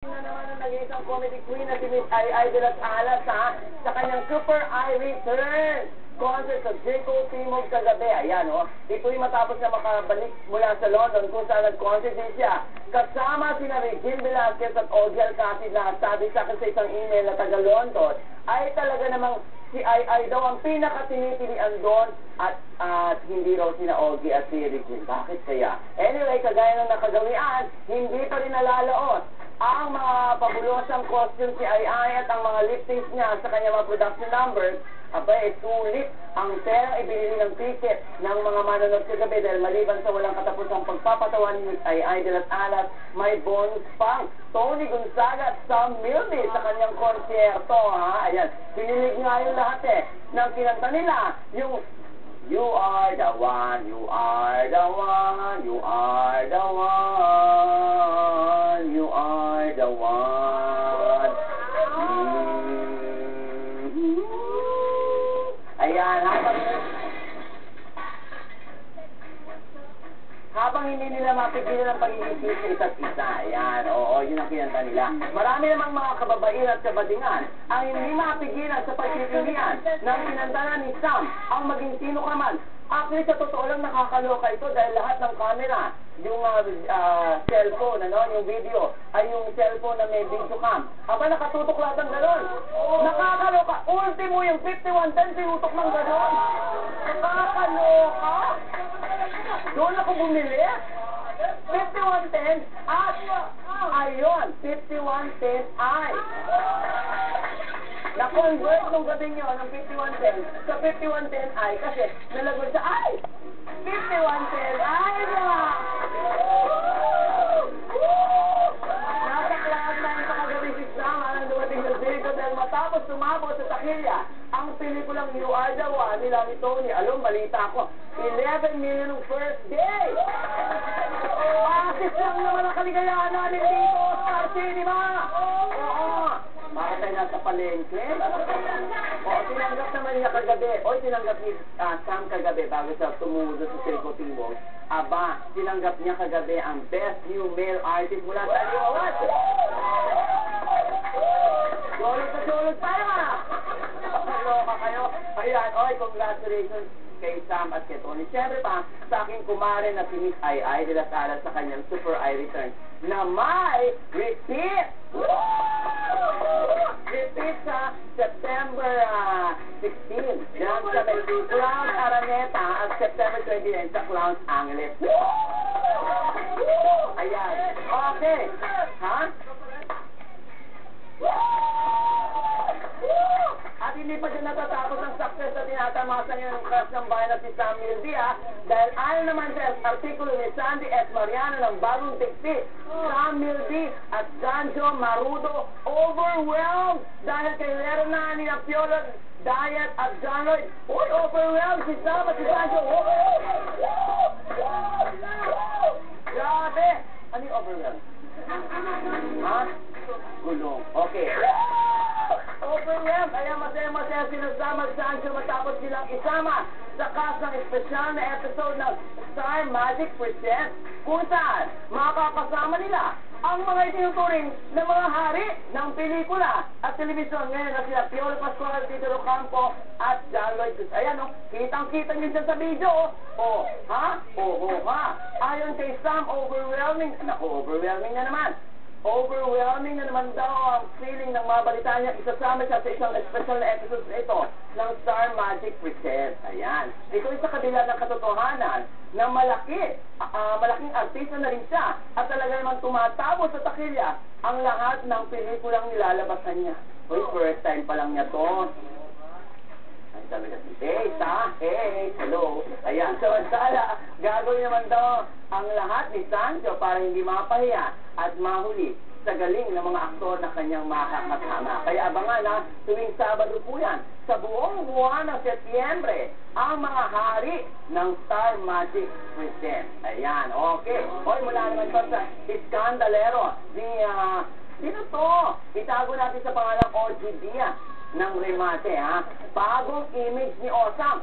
Na naman ang nag-iisang comedy queen na si Miss Ai de las Alas sa kanyang Super I Return concert sa Jaco Timog kagabi. Ayan ito'y matapos na makabalik mula sa London kung saan nag-concert din siya. Kasama sina Regine Velasquez at Ogie Alcacid na sabi sa akin sa isang email na taga London ay talaga namang si Ai daw ang pinakatinitilian doon at hindi raw sina Ogie at si Regine. Bakit kaya? Anyway, kagaya ng nakagawian, hindi pa rin nalalaot ang mga pabulosang costume si Ai at ang mga lip syncs niya sa kanyang mga production numbers. Abay, sulit ang perang ibinili ng ticket ng mga manonood kagabi dahil maliban sa walang katapusang pagpapatawa ni Miss Ai de las Alas, may bonus pang Tony Gonzaga at Sam Milby sa kanyang konsyerto. Ayan, pinilig nga yung lahat ng kinanta nila, yung You are the one, you are the one, you are the one, you are the one. Ayan, habang hindi nila mapigilan ang pag-iisip sa isa't isa. Ayan, oo, yun ang kinanta nila. Marami namang mga kababaihan at kabadingan ang hindi mapigilan sa pagtitilian ng kinanta ni Sam ang maging sino ka man. Actually, sa totoo lang nakakaloka ito dahil lahat ng camera, yung cellphone, yung video, ay yung cellphone na may video cam. Aba, nakatutok lahat ng gano'n. Nakakaloka. Ultimo yung 5110, sinutok ng gano'n. Nakakaloka. Doon ako bumili. 5110 at ayun, 5110i. Na-convert nung gabi nyo ng 5110 sa 5110i kasi nalagod sa ay! 5110i na! Nasa cloud nine pa kagabi si Sam ang dumating sa Zico dahil matapos sumabot sa takilya ang pelikulang You Are the One nila ni Tony. Alam, balita ko, 11 million ng first day! Asis lang naman ang kaligayahan namin dito, Star Cinema! Oo! Para tayo nasa palengke. O, tinanggap naman niya kagabi. O, tinanggap ni Sam kagabi bago siya tumudo sa Jaco Timog. Aba, tinanggap niya kagabi ang Best New Male Artist mula sa New Awards. Solog tayo Loka kayo. Ayan, oy, congratulations kay Sam at kay Tony. Siyempre pa, sa aking kumare na si Miss Ai de las Alas sa kanyang Super I Return na may repeat! Repeat sa September 16. Yan sa Clowns Araneta at September 29 sa Clowns Angeles. Ayan. Okay. At hindi pa din natatapos ang success na tinatamasa niya ng crush ng bayan na si Sam Milby dahil ayon naman sa artikulo ni Sandy S. Mariano ng bagong tiksi, Sam Milby at Sanjo Marudo overwhelmed dahil kay lero na ni Piolo Diet at John Lloyd. Uy, overwhelmed si Sam at si Sanjo. Grabe! Ano yung overwhelmed? Gulong. Okay. Overwhelmed. Kaya masaya-masaya sinasama at Sanjo matapos silang isama sa kasang espesyal na episode ng Star Magic Presents kung saan makakasama nila ang mga itinuturing na mga hari ng pelikula at telebisyon ngayon na sila Piolo Pascual, Tito Ocampo at John Lloyd. Ayan kitang-kita nyo dyan sa video Ayon kay Sam, overwhelming. Naku, overwhelming na naman. Overwhelming na naman daw ang feeling ng mga balita niya. Isasama siya sa isang special na episode na ito ng Star Magic Presents. Ayan. Ito ay sa kabila ng katotohanan na malaking artista na rin siya at talaga naman tumatabo sa takilya ang lahat ng pelikulang nilalabasan niya. Uy, first time pa lang niya to. Ay, sabi kasi, hey, hello. Ayan, samantala, gagawin naman daw ang lahat ni Sanjo para hindi mapahiya at mahuli sa galing ng mga aktor na kanyang makakasama. Kaya abangan tuwing Sabado po yan, sa buong buwan ng Setyembre, ang mga hari ng Star Magic Presents. Ayan, okay. Hoy, mula naman pa sa Iskandalero, sino to? Itago natin sa pangalang OG Dia ng remate, bagong image ni Osam.